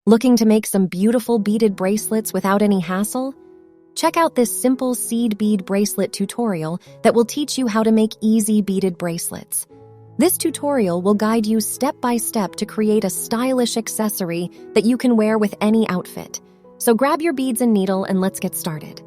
Looking to make some beautiful beaded bracelets without any hassle? Check out this simple seed bead bracelet tutorial that will teach you how to make easy beaded bracelets. This tutorial will guide you step by step to create a stylish accessory that you can wear with any outfit. So grab your beads and needle and let's get started.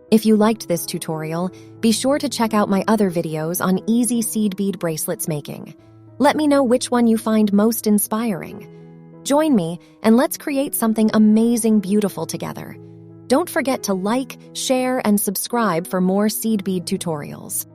If you liked this tutorial, be sure to check out my other videos on easy seed bead bracelets making. Let me know which one you find most inspiring. Join me and let's create something amazing, beautiful together. Don't forget to like, share, and subscribe for more seed bead tutorials.